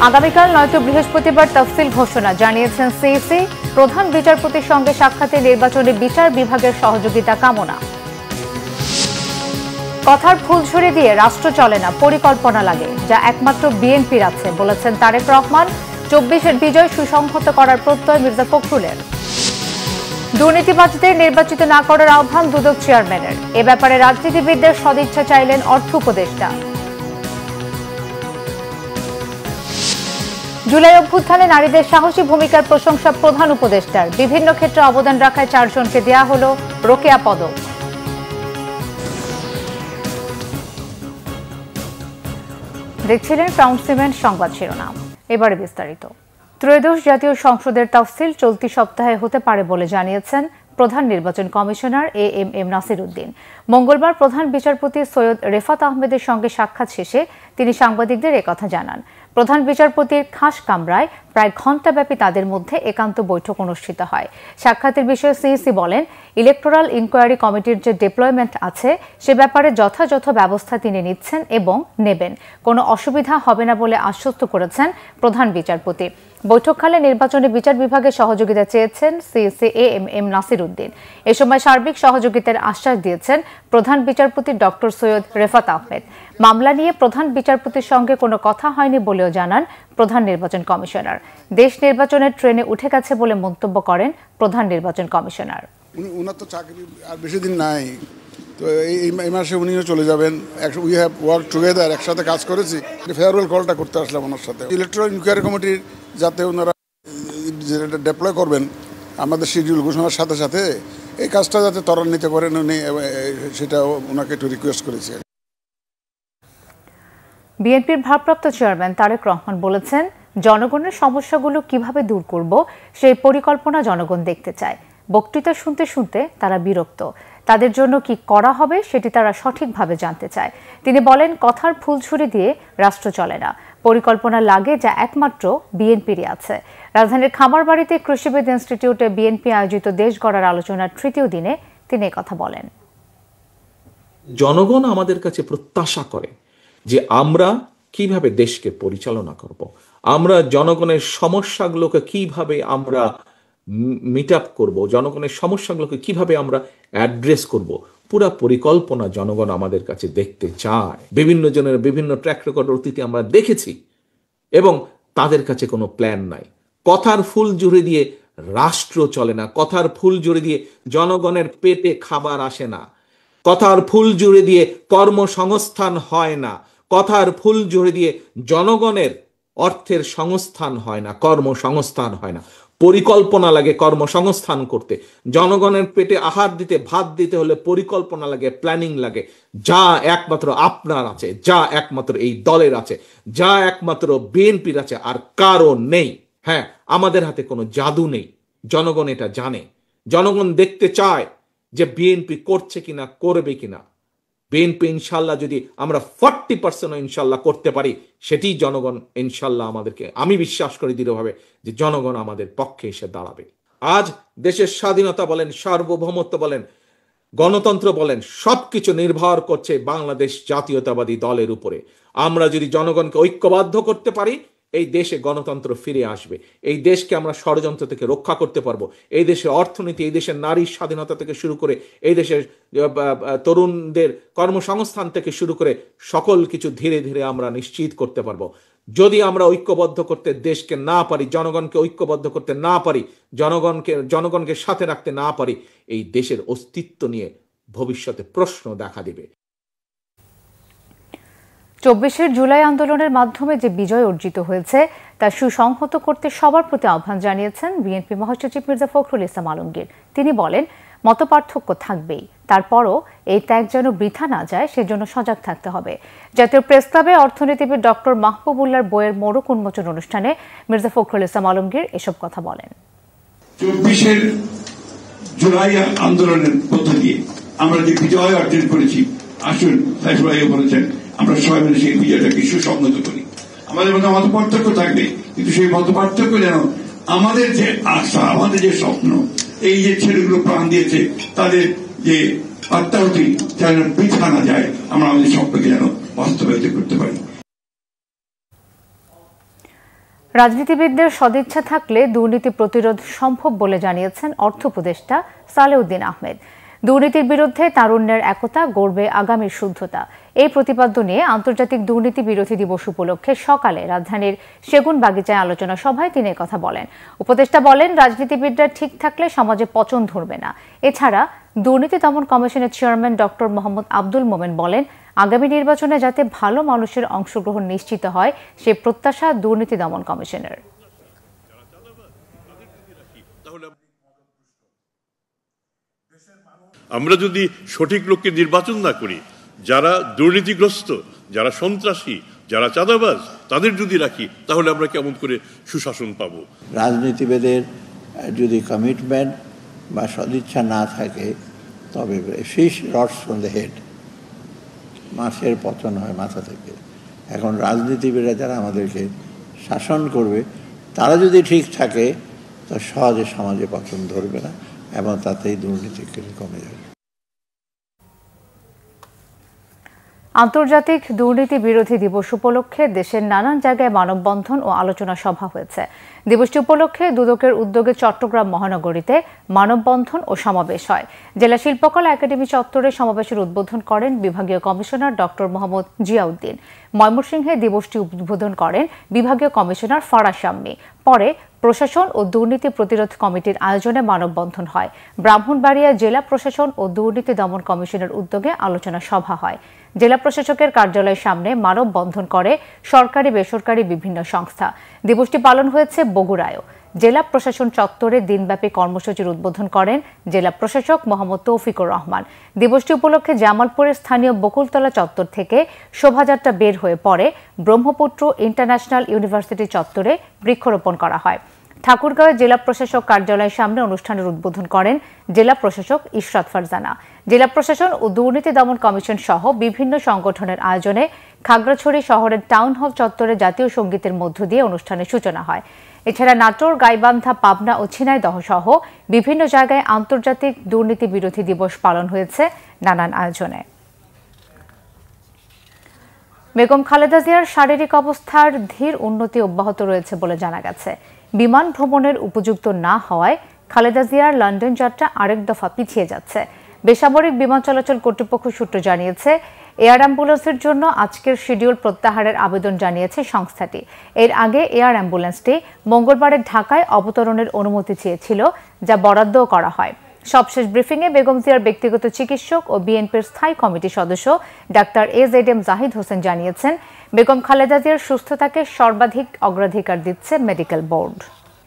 আগামীকাল নয়তো বৃহস্পতিবার তফসিল ঘোষণা, জানিয়েছেন সিইসি। প্রধান বিচারপতির সঙ্গে সাক্ষাতে নির্বাচনে বিচার বিভাগের সহযোগিতা কামনা। কথার ফুলঝুরি দিয়ে রাষ্ট্র চলে না, পরিকল্পনা লাগে, যা একমাত্র বিএনপির আছে, বলেছেন তারেক রহমান। 24-এর বিজয় সুসংহত করার প্রত্যয় মির্জা ফখরুলের। দুর্নীতিবাজদের নির্বাচিত না করার আহ্বান দুদক চেয়ারম্যানের। এ ব্যাপারে রাজনীতিবিদদের সদিচ্ছা চাইলেন অর্থ উপদেষ্টা। জুলাই অভ্যুত্থানে নারীদের সাহসী ভূমিকার প্রশংসা প্রধান উপদেষ্টার। বিভিন্ন ক্ষেত্রে অবদান রাখায় 4 জনকে দেয়া হল রোকেয়া পদক। দেখছিলেন ক্রাউন সিমেন্ট সংবাদ শিরোনাম, এবারে বিস্তারিত। ত্রয়োদশ জাতীয় সংসদের তফসিল চলতি সপ্তাহে হতে পারে বলে জানিয়েছেন প্রধান নির্বাচন কমিশনার এএমএম নাসির উদ্দিন। মঙ্গলবার প্রধান বিচারপতি সৈয়দ রেফাত আহমেদের সঙ্গে সাক্ষাৎ শেষে তিনি সাংবাদিকদের একথা জানান। প্রধান বিচারপতির খাস কামরায় প্রায় ঘণ্টাব্যাপী তাদের মধ্যে একান্ত বৈঠক অনুষ্ঠিত হয়। সাক্ষাতের বিষয়ে সিইসি বলেন, ইলেকটোরাল ইনকোয়ারি কমিটির যে ডিপ্লয়মেন্ট আছে সে ব্যাপারে যথাযথ ব্যবস্থা তিনি নিচ্ছেন এবং নেবেন। কোনো অসুবিধা হবে না বলে আশ্বস্ত করেছেন প্রধান বিচারপতি। বৈঠককালে নির্বাচনে বিচার বিভাগের সহযোগিতা চেয়েছেন সিইসি এএমএম নাসির উদ্দিন। এ সময় সার্বিক সহযোগিতার আশ্বাস দিয়েছেন প্রধান বিচারপতি ডক্টর সৈয়দ রেফাত আহমেদ। মামলা নিয়ে প্রধান বিচারপতির সঙ্গে কোনো কথা হয়নি বলেও জানান প্রধান নির্বাচন কমিশনার। দেশ নির্বাচনের ট্রেনে উঠে গেছে বলে মন্তব্য করেন প্রধান নির্বাচন কমিশনার। উনার তো চাকরি আর বেশি দিন নাই, তো এই মাসে উনিও চলে যাবেন। উই হ্যাভ ওয়ার্ক টুগেদার, একসাথে কাজ করেছি। ফেয়ারওয়েল কলটা করতে আসলাম ওনার সাথে। ইলেকট্রাল ইনকোয়ারি কমিটির যাতে ওনারা যেটা ডেপ্লয় করবেন আমাদের শিডিউল ঘোষণার সাথে সাথে এই কাজটা যাতে ত্বরান্বিত করেন উনি, সেটা ওনাকে একটু রিকোয়েস্ট করেছি। বিএনপির ভারপ্রাপ্ত চেয়ারম্যান তারেক রহমান বলেছেন, জনগণের সমস্যাগুলো কিভাবে দূর করব সেই পরিকল্পনা জনগণ দেখতে চায়। বক্তৃতা শুনতে শুনতে তারা বিরক্ত। তাদের জন্য কি করা হবে সেটি তারা সঠিকভাবে জানতে চায়। তিনি বলেন, কথার ফুলঝুরি দিয়ে রাষ্ট্র চলে না, পরিকল্পনা লাগে, যা একমাত্র বিএনপিরই আছে। রাজধানীর খামারবাড়িতে কৃষিবিদ ইনস্টিটিউটে বিএনপি আয়োজিত দেশ গড়ার আলোচনার তৃতীয় দিনে তিনি একথা বলেন। জনগণ আমাদের কাছে প্রত্যাশা করে যে আমরা কিভাবে দেশকে পরিচালনা করব, আমরা জনগণের সমস্যাগুলোকে কিভাবে আমরা মিট আপ করবো, জনগণের সমস্যাগুলোকে কিভাবে আমরা অ্যাড্রেস করব, পুরা পরিকল্পনা জনগণ আমাদের কাছে দেখতে চায়। বিভিন্ন জনের বিভিন্ন ট্র্যাক রেকর্ড অতীতে আমরা দেখেছি এবং তাদের কাছে কোনো প্ল্যান নাই। কথার ফুল জুড়ে দিয়ে রাষ্ট্র চলে না, কথার ফুল জুড়ে দিয়ে জনগণের পেটে খাবার আসে না, কথার ফুল জুড়ে দিয়ে কর্মসংস্থান হয় না, কথার ফুল জুড়ে দিয়ে জনগণের অর্থের সংস্থান হয় না, কর্মসংস্থান হয় না। পরিকল্পনা লাগে কর্মসংস্থান করতে। জনগণের পেটে আহার দিতে, ভাত দিতে হলে পরিকল্পনা লাগে, প্ল্যানিং লাগে, যা একমাত্র আপনার আছে, যা একমাত্র এই দলের আছে, যা একমাত্র বিএনপির আছে, আর কারো নেই। হ্যাঁ, আমাদের হাতে কোনো জাদু নেই, জনগণ এটা জানে। জনগণ দেখতে চায় যে বিএনপি করছে কিনা, করবে কিনা। বিএনপি ইনশাল্লাহ যদি আমরা 40% ইনশাল্লাহ করতে পারি, সেটি জনগণ ইনশাল্লাহ আমাদেরকে, আমি বিশ্বাস করি দৃঢ়ভাবে যে জনগণ আমাদের পক্ষে এসে দাঁড়াবে। আজ দেশের স্বাধীনতা বলেন, সার্বভৌমত্ব বলেন, গণতন্ত্র বলেন, সবকিছু নির্ভর করছে বাংলাদেশ জাতীয়তাবাদী দলের উপরে। আমরা যদি জনগণকে ঐক্যবদ্ধ করতে পারি, এই দেশে গণতন্ত্র ফিরে আসবে। এই দেশকে আমরা ষড়যন্ত্র থেকে রক্ষা করতে পারবো। এই দেশের অর্থনীতি, এই দেশের নারীর স্বাধীনতা থেকে শুরু করে, এই দেশের তরুণদের কর্মসংস্থান থেকে শুরু করে সকল কিছু ধীরে ধীরে আমরা নিশ্চিত করতে পারবো। যদি আমরা ঐক্যবদ্ধ করতে দেশকে না পারি, জনগণকে ঐক্যবদ্ধ করতে না পারি, জনগণকে সাথে রাখতে না পারি, এই দেশের অস্তিত্ব নিয়ে ভবিষ্যতে প্রশ্ন দেখা দিবে। 24-এর জুলাই আন্দোলনের মাধ্যমে যে বিজয় অর্জিত হয়েছে তা সুসংহত করতে সবার প্রতি আহ্বান জানিয়েছেন বিএনপি মহাসচিব মির্জা ফখরুল ইসলাম আলমগীর। তিনি বলেন, মতপার্থক্য থাকবেই, তারপরও এই ত্যাগ যেন বৃথা না যায় সেজন্য সজাগ থাকতে হবে। জাতীয় প্রেস ক্লাবে অর্থনীতিবিদ ডক্টর মাহবুবুল্লাহর বইয়ের মোড়ক উন্মোচন অনুষ্ঠানে মির্জা ফখরুল ইসলাম আলমগীর এসব কথা বলেন। 24-এর জুলাই আন্দোলনের মধ্য দিয়ে আমরা যে বিজয় অর্জন করেছি, আসুন সাইফুল্লাহ বলেছেন, আমরা সবাই মিলে সেই বিজয়টাকে সুসংহত করি। আমাদের মধ্যে মত পার্থক্য থাকবে, কিন্তু সেই মত পার্থক্য যেন আমাদের যে আশা, আমাদের যে স্বপ্ন, এই যে ছেলেগুলো প্রাণ দিয়েছে তাদের যে আত্মাহুতি যেন বৃথা না যায়, আমরা আমাদের স্বপ্নকে যেন বাস্তবায়িত করতে পারি। রাজনীতিবিদদের সদিচ্ছা থাকলে দুর্নীতি প্রতিরোধ সম্ভব বলে জানিয়েছেন অর্থ উপদেষ্টা সালেউদ্দিন আহমেদ। দুর্নীতির বিরুদ্ধে তারুণ্যের একতা গড়বে আগামীর শুদ্ধতা, এই প্রতিপাদ্য নিয়ে আন্তর্জাতিক দুর্নীতি বিরোধী দিবস উপলক্ষে সকালে রাজধানীর সেগুনবাগিচায় আলোচনা সভায় তিনি কথা বলেন। উপদেষ্টা বলেন, রাজনীতিবিদরা ঠিক থাকলে সমাজে পচন ধরবে না। এছাড়া দুর্নীতি দমন কমিশনের চেয়ারম্যান ডক্টর মোহাম্মদ আব্দুল মোমেন বলেন, আগামী নির্বাচনে যাতে ভালো মানুষের অংশগ্রহণ নিশ্চিত হয় সে প্রত্যাশা দুর্নীতি দমন কমিশনের। আমরা যদি সঠিক লোককে নির্বাচন না করি, যারা দুর্নীতিগ্রস্ত, যারা সন্ত্রাসী, যারা চাঁদাবাজ, তাদের যদি রাখি, তাহলে আমরা কেমন করে সুশাসন পাব? রাজনীতিবিদের যদি কমিটমেন্ট বা সদিচ্ছা না থাকে, তবে ফিশ রটস ফ্রম দ্য হেড, মাছের পতন হয় মাথা থেকে। এখন রাজনীতিবিদরা যারা আমাদেরকে শাসন করবে, তারা যদি ঠিক থাকে, তো সহজে সমাজে পতন ধরবে না এবং তাতেই দুর্নীতি কমে যাবে। আন্তর্জাতিক দুর্নীতি বিরোধী দিবস উপলক্ষে দেশের নানান জায়গায় মানববন্ধন ও আলোচনা সভা হয়েছে। দিবসটি উপলক্ষে দুদকের উদ্যোগে চট্টগ্রাম মহানগরীতে মানববন্ধন ও সমাবেশ হয়। জেলা শিল্পকলা একাডেমি চত্বরে সমাবেশের উদ্বোধন করেন বিভাগীয় কমিশনার ডক্টর মোহাম্মদ জিয়াউদ্দিন। ময়মনসিংহে দিবসটি উদ্বোধন করেন বিভাগীয় কমিশনার ফারাজ শাম্মী। পরে প্রশাসন ও দুর্নীতি প্রতিরোধ কমিটির আয়োজনে মানববন্ধন হয়। ব্রাহ্মণবাড়িয়া জেলা প্রশাসন ও দুর্নীতি দমন কমিশনের উদ্যোগে আলোচনা সভা হয়। জেলা প্রশাসকের কার্যালয়ের সামনে মানববন্ধন করে সরকারি বেসরকারি বিভিন্ন সংস্থা। দিবসটি পালন হয়েছে বগুড়ায়ও। জেলা প্রশাসন চত্বরে দিনব্যাপী কর্মসূচির উদ্বোধন করেন জেলা প্রশাসক মোহাম্মদ তৌফিকুর রহমান। দিবসটি উপলক্ষে জামালপুরের স্থানীয় বকুলতলা চত্বর থেকে শোভাযাত্রা বের হয়ে পড়ে ব্রহ্মপুত্র ইন্টারন্যাশনাল ইউনিভার্সিটি চত্বরে বৃক্ষরোপণ করা হয়। ঠাকুরগাঁওয়ে জেলা প্রশাসক কার্যালয়ের সামনে অনুষ্ঠানের উদ্বোধন করেন জেলা প্রশাসক ইশরাত ফারজানা। জেলা প্রশাসন ও দুর্নীতি দমন কমিশন সহ বিভিন্ন সংগঠনের আয়োজনে খাগড়াছড়ি শহরের টাউন হল চত্বরে জাতীয় সঙ্গীতের মধ্য দিয়ে অনুষ্ঠানের সূচনা হয়। এছাড়া নাটোর, গাইবান্ধা, পাবনা ও ঝিনাইদহ সহ বিভিন্ন জায়গায় আন্তর্জাতিক দুর্নীতি বিরোধী দিবস পালন হয়েছে নানান আয়োজনে। বেগম খালেদা জিয়ার শারীরিক অবস্থার ধীর উন্নতি অব্যাহত রয়েছে বলে জানা গেছে। বিমান ভ্রমণের উপযুক্ত না হওয়ায় খালেদা জিয়ার লন্ডন যাত্রা আরেক দফা পিছিয়ে যাচ্ছে। বেসামরিক বিমান চলাচল কর্তৃপক্ষ সূত্র জানিয়েছে, এয়ার অ্যাম্বুলেন্সের জন্য আজকের শিডিউল প্রত্যাহারের আবেদন জানিয়েছে সংস্থাটি। এর আগে এয়ার অ্যাম্বুলেন্সটি মঙ্গলবারের ঢাকায় অবতরণের অনুমতি চেয়েছিল, যা বরাদ্দও করা হয়। সবশেষ ব্রিফিংয়ে বেগম জিয়ার ব্যক্তিগত চিকিৎসক ও বিএনপির স্থায়ী কমিটির সদস্য ডাক্তার AZM জাহিদ হোসেন জানিয়েছেন, বেগম খালেদা জিয়ার সুস্থতাকে সর্বাধিক অগ্রাধিকার দিচ্ছে মেডিকেল বোর্ড।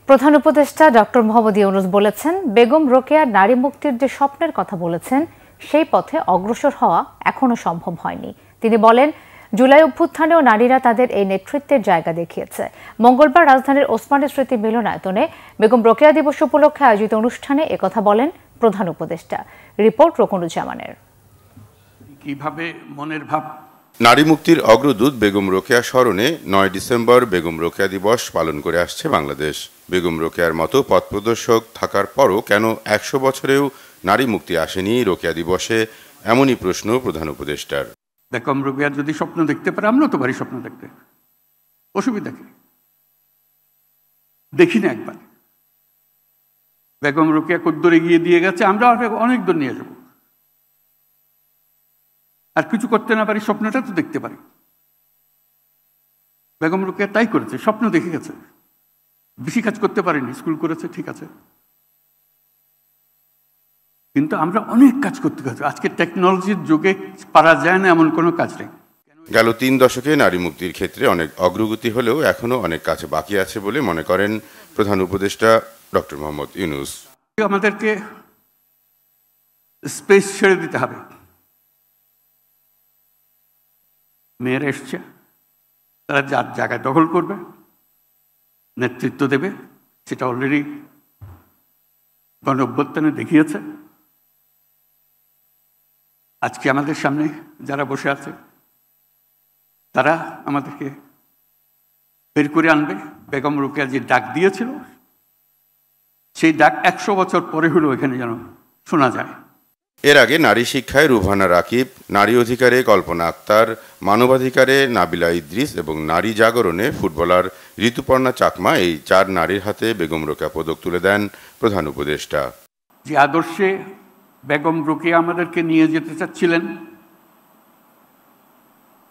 প্রধান উপদেষ্টা ডক্টর মোহাম্মদ ইউনূস বলেছেন, বেগম রোকেয়ার নারী মুক্তির যে স্বপ্নের কথা বলেছেন, সেই পথে অগ্রসর হওয়া এখনো সম্ভব হয়নি। তিনি বলেন, জুলাই অভ্যুত্থানেও নারীরা তাদের এই নেতৃত্বের জায়গা দেখিয়েছে। মঙ্গলবার রাজধানীর ওসমানী স্মৃতি মিলনায়তনে বেগম রোকেয়া দিবস উপলক্ষে আয়োজিত অনুষ্ঠানে একথা বলেন প্রধান উপদেষ্টা। রিপোর্ট রকুনুজ্জামানের। কিভাবে মনের ভাব। নারী মুক্তির অগ্রদূত বেগম রোকেয়া স্মরণে 9 ডিসেম্বর বেগম রোকেয়া দিবস পালন করে আসছে বাংলাদেশ। বেগম রোকেয়ার মতো পথপ্রদর্শক থাকার পরও কেন 100 বছরেও নারী মুক্তি আসেনি রোকেয়া দিবসে, এমনই প্রশ্ন প্রধান উপদেষ্টার। বেগম রোকেয়া যদি স্বপ্ন দেখতে পারে, আমরাও তো পারি স্বপ্ন দেখতে, অসুবিধা কি? দেখি না একবার বেগম রোকেয়া কদ্দুর এগিয়ে দিয়ে গেছে, আমরা অনেক দূর নিয়ে যাব। আর কিছু করতে না পারি, স্বপ্নটা তো দেখতে পারি। বেগম রোকেয়া তাই করেছে, স্বপ্ন দেখে গেছে। বেশি কাজ করতে পারেনি, স্কুল করেছে, ঠিক আছে, কিন্তু আমরা অনেক কাজ করতে গেছে। আজকে টেকনোলজির যুগে পারা যায় না এমন কোনো কাজ নেই। গেল 3 দশকে নারী মুক্তির ক্ষেত্রে অনেক অগ্রগতি হলেও এখনো অনেক কাজ বাকি আছে বলে মনে করেন প্রধান উপদেষ্টা ডক্টর মোহাম্মদ ইউনূস। আমাদেরকে স্পেস ছেড়ে দিতে হবে। মেয়েরা এসছে, তারা যার জায়গায় দখল করবে, নেতৃত্ব দেবে, সেটা অলরেডি গণ অভ্যুত্থানে দেখিয়েছে। আজকে আমাদের সামনে যারা বসে আছে, তারা আমাদেরকে বের করে আনবে। বেগম রোকেয়া যে ডাক দিয়েছিল, সেই ডাক 100 বছর পরে হলেও এখানে যেন শোনা যায়। এর আগে নারী শিক্ষায় রুহানা রাকিব, নারী অধিকারে কল্পনা আক্তার, মানবাধিকারে নাবিলা ইদ্রিস এবং নারী জাগরণে ফুটবলার ঋতুপর্ণা চাকমা এই 4 নারীর হাতে বেগম রোকেয়া পদক তুলে দেন প্রধান উপদেষ্টা। যে আদর্শে বেগম রোকেয়া আমাদেরকে নিয়ে যেতে চাচ্ছিলেন,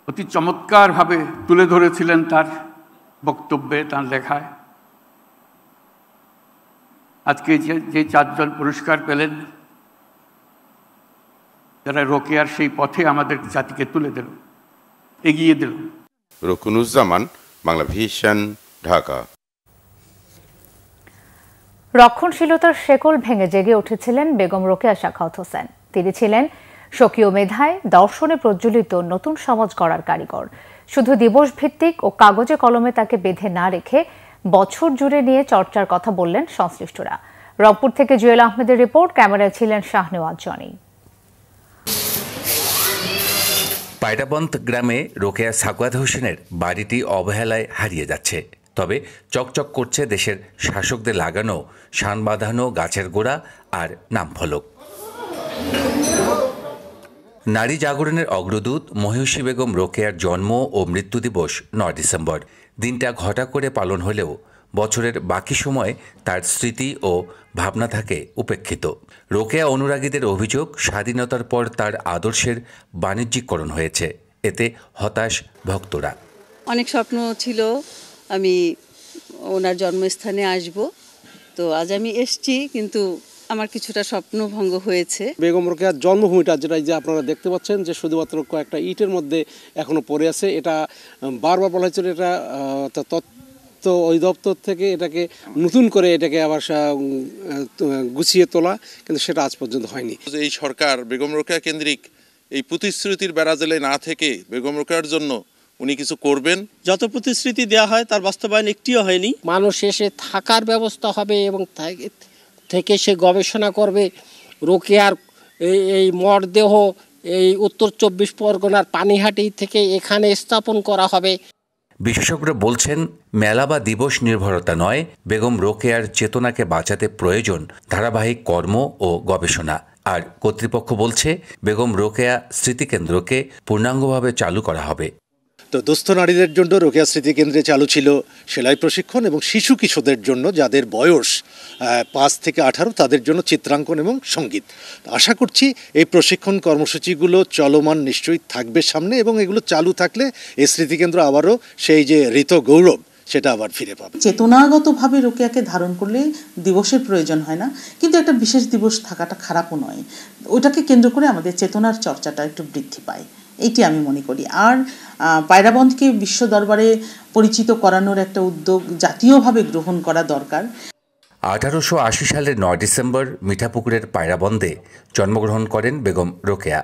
অতি চমৎকারভাবে তুলে ধরেছিলেন তার বক্তব্যে, তার লেখায়। আজকে যে 4 জন পুরস্কার পেলেন, যারা রোকেয়ার সেই পথে আমাদের জাতিকে তুলে দিল, এগিয়ে দিল। রকুনুজ্জামান, বাংলা ভিশন, ঢাকা। রক্ষণশীলতার শেকল ভেঙে জেগে উঠেছিলেন বেগম রোকেয়া সাখাওয়াত হোসেন। তিনি ছিলেন স্বকীয় মেধায়, দর্শনে প্রজ্বলিত নতুন সমাজ গড়ার কারিগর। শুধু দিবস ভিত্তিক ও কাগজে কলমে তাকে বেঁধে না রেখে বছর জুড়ে নিয়ে চর্চার কথা বললেন সংশ্লিষ্টরা। রংপুর থেকে জুয়েল আহমেদের রিপোর্ট, ক্যামেরায় ছিলেন শাহনেওয়াজ জনি। পায়রাবন্দ গ্রামে রোকেয়া সাখাওয়াত হোসেনের বাড়িটি অবহেলায় হারিয়ে যাচ্ছে। তবে চকচক করছে দেশের শাসকদের লাগানো শান বাঁধানো গাছের গোড়া আর নামফলক। নারী জাগরণের অগ্রদূত মহিষী বেগম রোকেয়ার জন্ম ও মৃত্যু দিবস 9 ডিসেম্বর। দিনটা ঘটা করে পালন হলেও বছরের বাকি সময় তার স্মৃতি ও ভাবনা থাকে উপেক্ষিত। রোকেয়া অনুরাগীদের অভিযোগ, স্বাধীনতার পর তার আদর্শের বাণিজ্যিকরণ হয়েছে। এতে হতাশ ভক্তরা। অনেক স্বপ্ন ছিল আমি ওনার জন্মস্থানে আসব, তো আজ আমি এসছি, কিন্তু আমার কিছুটা স্বপ্নভঙ্গ হয়েছে। বেগম রোকেয়ার জন্মভূমিটা যেটা যে আপনারা দেখতে পাচ্ছেন যে শুধুমাত্র কয়েকটা ইটের মধ্যে এখনো পড়ে আছে, এটা বারবার বলা হয়েছিল এটা তথ্য অধিদপ্তর থেকে এটাকে নতুন করে এটাকে আবার গুছিয়ে তোলা, কিন্তু সেটা আজ পর্যন্ত হয়নি। এই সরকার বেগম রোকেয়া কেন্দ্রিক এই প্রতিশ্রুতির বেড়াজালে না থেকে বেগম রোকেয়ার জন্য উনি কিছু করবেন। যত প্রতিশ্রুতি দেওয়া হয় তার বাস্তবায়ন একটিও হয়নি। মানুষ এসে থাকার ব্যবস্থা হবে এবং থেকে সে গবেষণা করবে। রোকেয়ার এই মরদেহ এই উত্তর 24 পরগনার পানিহাটি থেকে এখানে স্থাপন করা হবে। বিশেষজ্ঞরা বলছেন, মেলা বা দিবস নির্ভরতা নয়, বেগম রোকেয়ার চেতনাকে বাঁচাতে প্রয়োজন ধারাবাহিক কর্ম ও গবেষণা। আর কর্তৃপক্ষ বলছে, বেগম রোকেয়া স্মৃতিকেন্দ্রকে পূর্ণাঙ্গভাবে চালু করা হবে। তো দুস্থ নারীদের জন্য রোকেয়া স্মৃতিকেন্দ্রে চালু ছিল সেলাই প্রশিক্ষণ এবং শিশু কিশোরদের জন্য যাদের বয়স 5 থেকে 18 তাদের জন্য চিত্রাঙ্কন এবং সঙ্গীত। আশা করছি এই প্রশিক্ষণ কর্মসূচিগুলো চলমান নিশ্চয়ই থাকবে সামনে, এবং এগুলো চালু থাকলে এই স্মৃতিকেন্দ্র আবারও সেই যে ঋত গৌরব সেটা আবার ফিরে পাবে। চেতনাগতভাবে রোকেয়াকে ধারণ করলে দিবসের প্রয়োজন হয় না, কিন্তু একটা বিশেষ দিবস থাকাটা খারাপও নয়। ওইটাকে কেন্দ্র করে আমাদের চেতনার চর্চাটা একটু বৃদ্ধি পায়, এইটি আমি মনে করি। আর পায়রাবন্ধকে বিশ্ব দরবারে পরিচিত করানোর একটা উদ্যোগ জাতীয়ভাবে গ্রহণ করা দরকার। 1880 সালের 9 ডিসেম্বর মিঠাপুকুরের পায়রাবন্দে জন্মগ্রহণ করেন বেগম রোকেয়া।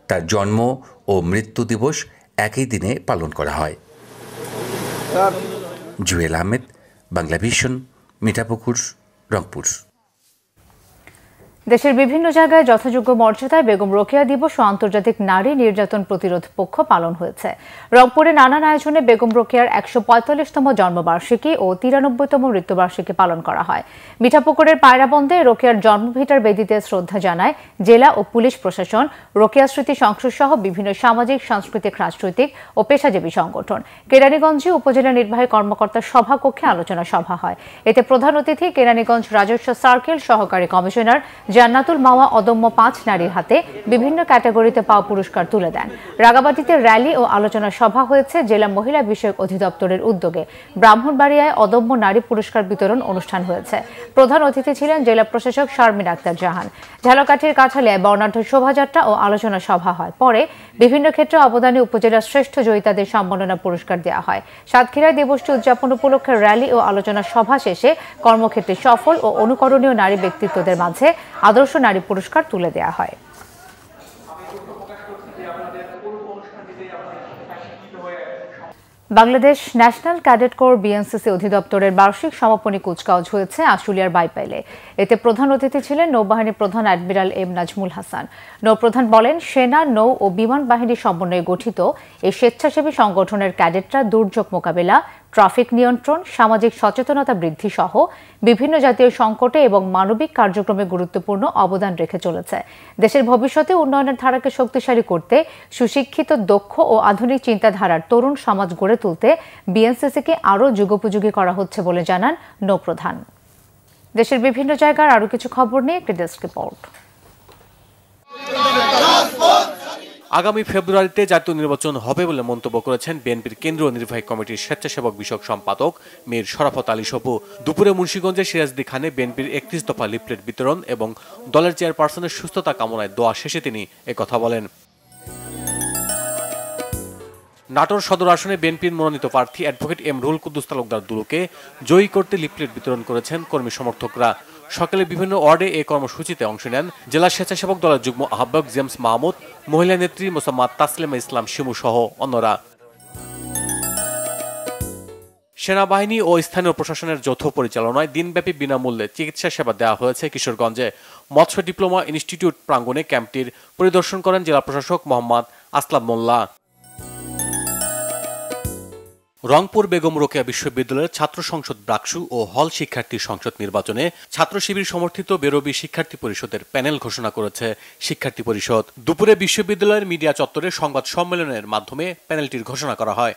তার জন্ম ও মৃত্যু দিবস একই দিনে পালন করা হয়। জুয়েল আহমেদ, বাংলা ভিশন, মিঠাপুকুর, রংপুর। দেশের বিভিন্ন জায়গায় যথাযোগ্য মর্যাদায় বেগম রোকেয়া দিবস ও আন্তর্জাতিক নারী নির্যাতন প্রতিরোধ পক্ষ পালন হয়েছে। রংপুরে নানান আয়োজনে বেগম রোকেয়ার 145তম জন্মবার্ষিকী ও 93তম মৃত্যুবার্ষিকী পালন করা হয়। মিঠাপুকুরের পায়রাবন্দে রোকেয়ার জন্মভিটার বেদিতে শ্রদ্ধা জানায় জেলা ও পুলিশ প্রশাসন, রোকেয়া স্মৃতি সংসদ সহ বিভিন্ন সামাজিক, সাংস্কৃতিক, রাজনৈতিক ও পেশাজীবী সংগঠন। কেরানীগঞ্জে উপজেলা নির্বাহী কর্মকর্তার সভাকক্ষে আলোচনা সভা হয়। এতে প্রধান অতিথি কেরানীগঞ্জ রাজস্ব সার্কেল সহকারী কমিশনার জান্নাতুল মাওয়া অদম্য 5 নারীর হাতে বিভিন্ন ক্যাটাগরিতে পাওয়া পুরস্কার তুলে দেন। রাগাবাটিতে র্যালি ও আলোচনা সভা হয়েছে জেলা মহিলা বিষয়ক অধিদপ্তরের উদ্যোগে। ব্রাহ্মণবাড়িয়ায় অদম্য নারী পুরস্কার বিতরণ অনুষ্ঠান হয়েছে। প্রধান অতিথি ছিলেন জেলা প্রশাসক শারমিন আক্তার জাহান। ঝালকাঠির কাঁঠালিয়ায় বর্ণাঢ্য শোভাযাত্রা ও আলোচনা সভা হয়। পরে বিভিন্ন ক্ষেত্রে অবদানে উপজেলার শ্রেষ্ঠ জয়িতাদের সম্মাননা পুরস্কার দেওয়া হয়। সাতক্ষীরায় দিবসটি উদযাপন উপলক্ষে র্যালি ও আলোচনা সভা শেষে কর্মক্ষেত্রে সফল ও অনুকরণীয় নারী ব্যক্তিত্বদের মাঝে আদর্শ নারী পুরস্কার তুলে দেওয়া হয়। Bangladesh national cadet corps BNCC অধিদপ্তরের বার্ষিক সমাপনী কুচকাওয়াজ হয়েছে আশুলিয়ার বাইপাইলে। এতে প্রধান অতিথি ছিলেন নৌবাহিনী প্রধান অ্যাডমিরাল এম নাজমুল হাসান। নৌপ্রধান বলেন, সেনা, নৌ ও বিমান বাহিনীর সমন্বয়ে গঠিত এই স্বেচ্ছাসেবী সংগঠনের ক্যাডেটরা দুর্যোগ মোকাবেলা, ট্রাফিক নিয়ন্ত্রণ, সামাজিক সচেতনতা বৃদ্ধি সহ বিভিন্ন জাতীয় সংকটে এবং মানবিক কার্যক্রমে গুরুত্বপূর্ণ অবদান রেখে চলেছে। দেশের ভবিষ্যতে উন্নয়নের ধারাকে শক্তিশালী করতে সুশিক্ষিত, দক্ষ ও আধুনিক চিন্তাধারার তরুণ সমাজ গড়ে তুলতে বিএনসিসিকে আরও যুগোপযোগী করা হচ্ছে বলে জানান নৌপ্রধান। দেশের বিভিন্ন জায়গার আরও কিছু খবর নিয়ে একটি ডেস্ক রিপোর্ট। আগামী ফেব্রুয়ারিতে জাতীয় নির্বাচন হবে বলে মন্তব্য করেছেন বিএনপির কেন্দ্রীয় নির্বাহী কমিটির স্বেচ্ছাসেবক বিষয়ক সম্পাদক মীর শরাফত আলী সপু। দুপুরে মুন্সিগঞ্জের সিরাজদি খানে বিএনপির 31 দফা লিফলেট বিতরণ এবং দলের চেয়ারপারসনের সুস্থতা কামনায় দোয়া শেষে তিনি একথা বলেন। নাটোর সদর আসনে বিএনপির মনোনীত প্রার্থী অ্যাডভোকেট এম রুহুল কুদ্দুস তালুকদার দুলুকে জয়ী করতে লিফলেট বিতরণ করেছেন কর্মী সমর্থকরা। সকালে বিভিন্ন ওয়ার্ডে এই কর্মসূচিতে অংশ নেন জেলা স্বেচ্ছাসেবক দলের যুগ্ম আহ্বায়ক জেমস মাহমুদ, মহিলা নেত্রী মোসাম্মদ তাসলিমা ইসলাম শিমু সহ অন্যরা। সেনাবাহিনী ও স্থানীয় প্রশাসনের যৌথ পরিচালনায় দিনব্যাপী বিনামূল্যে চিকিৎসা সেবা দেওয়া হয়েছে কিশোরগঞ্জে। মৎস্য ডিপ্লোমা ইনস্টিটিউট প্রাঙ্গণে ক্যাম্পটির পরিদর্শন করেন জেলা প্রশাসক মোহাম্মদ আসলাম মোল্লা। রংপুর বেগম রোকেয়া বিশ্ববিদ্যালয়ের ছাত্র সংসদ ব্রাকসু ও হল শিক্ষার্থী সংসদ নির্বাচনে ছাত্র শিবির সমর্থিত বেরোবি শিক্ষার্থী পরিষদের প্যানেল ঘোষণা করেছে শিক্ষার্থী পরিষদ। দুপুরে বিশ্ববিদ্যালয়ের মিডিয়া চত্বরে সংবাদ সম্মেলনের মাধ্যমে প্যানেলটির ঘোষণা করা হয়।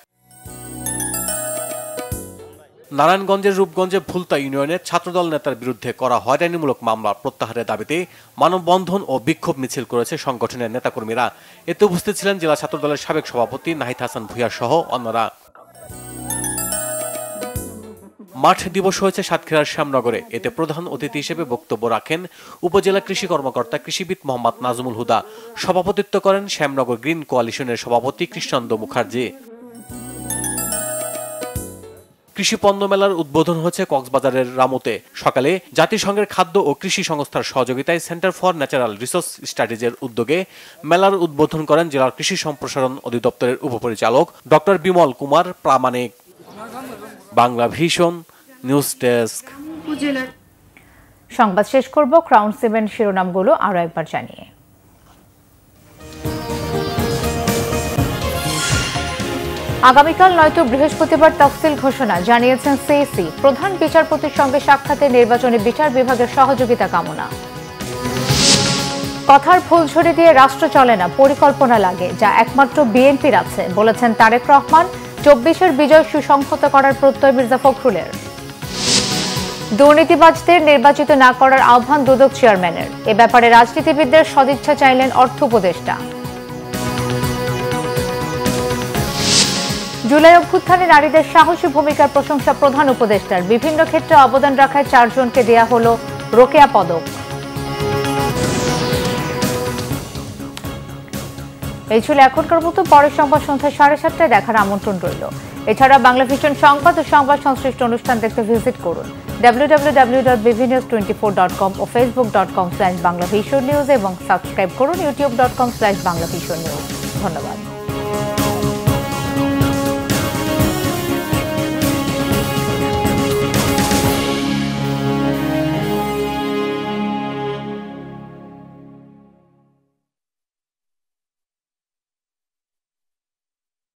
নারায়ণগঞ্জের রূপগঞ্জে ভুলতা ইউনিয়নের ছাত্রদল নেতার বিরুদ্ধে করা হয়রানিমূলক মামলা প্রত্যাহারের দাবিতে মানববন্ধন ও বিক্ষোভ মিছিল করেছে সংগঠনের নেতাকর্মীরা। এতে উপস্থিত ছিলেন জেলা ছাত্রদলের সাবেক সভাপতি নাহিদ হাসান ভূঁইয়া সহ অন্যরা। মাঠ দিবস হয়েছে সাতক্ষীরার শ্যামনগরে। এতে প্রধান অতিথি হিসেবে বক্তব্য রাখেন উপজেলা কৃষি কর্মকর্তা কৃষিবিদ মোহাম্মদ নাজমুল হুদা। সভাপতিত্ব করেন শ্যামনগর গ্রিন কোয়ালিশনের সভাপতি কৃষ্ণানন্দ মুখার্জি। কৃষি পণ্য মেলার উদ্বোধন হয়েছে কক্সবাজারের রামুতে। সকালে জাতিসংঘের খাদ্য ও কৃষি সংস্থার সহযোগিতায় সেন্টার ফর ন্যাচারাল রিসোর্স স্টাডিজের উদ্যোগে মেলার উদ্বোধন করেন জেলার কৃষি সম্প্রসারণ অধিদপ্তরের উপপরিচালক doctor Bimal Kumar Pramanik. Bangla vision news desk. সংবাদ শেষ করব ক্রাউন সিমেন্ট শিরোনামগুলো আরো একবার জানিয়ে। আগামীকাল নয়তো বৃহস্পতিবার তফসিল ঘোষণা, জানিয়েছেন সিইসি। প্রধান বিচারপতির সঙ্গে সাক্ষাতে নির্বাচনী বিচার বিভাগের সহযোগিতা কামনা। কথার ফুলঝুরি দিয়ে রাষ্ট্র চলে না, পরিকল্পনা লাগে, যা একমাত্র বিএনপির আছে, বলেছেন তারেক রহমান। 24-এর বিজয় সুসংহত করার প্রত্যয় মির্জা ফখরুলের। দুর্নীতিবাজদের নির্বাচিত না করার আহ্বান দুদক চেয়ারম্যানের। এ ব্যাপারে রাজনীতিবিদদের সদিচ্ছা চাইলেন অর্থ উপদেষ্টা। জুলাই অভ্যুত্থানে নারীদের সাহসী ভূমিকার প্রশংসা প্রধান উপদেষ্টার। বিভিন্ন ক্ষেত্রে অবদান রাখায় 4 জনকে দেয়া হলো রোকেয়া পদক। এই ছিল এখনকার মতো। পরের সংবাদ সন্ধ্যা 7:30টায় দেখার আমন্ত্রণ রইল। এছাড়া বাংলা ভিশন সংবাদ ও সংবাদ সংশ্লিষ্ট অনুষ্ঠান দেখতে ভিজিট করুন www.bvnews24.com ও facebook.com/banglavisionnews এবং সাবস্ক্রাইব করুন youtube.com/banglavisionnews। ধন্যবাদ।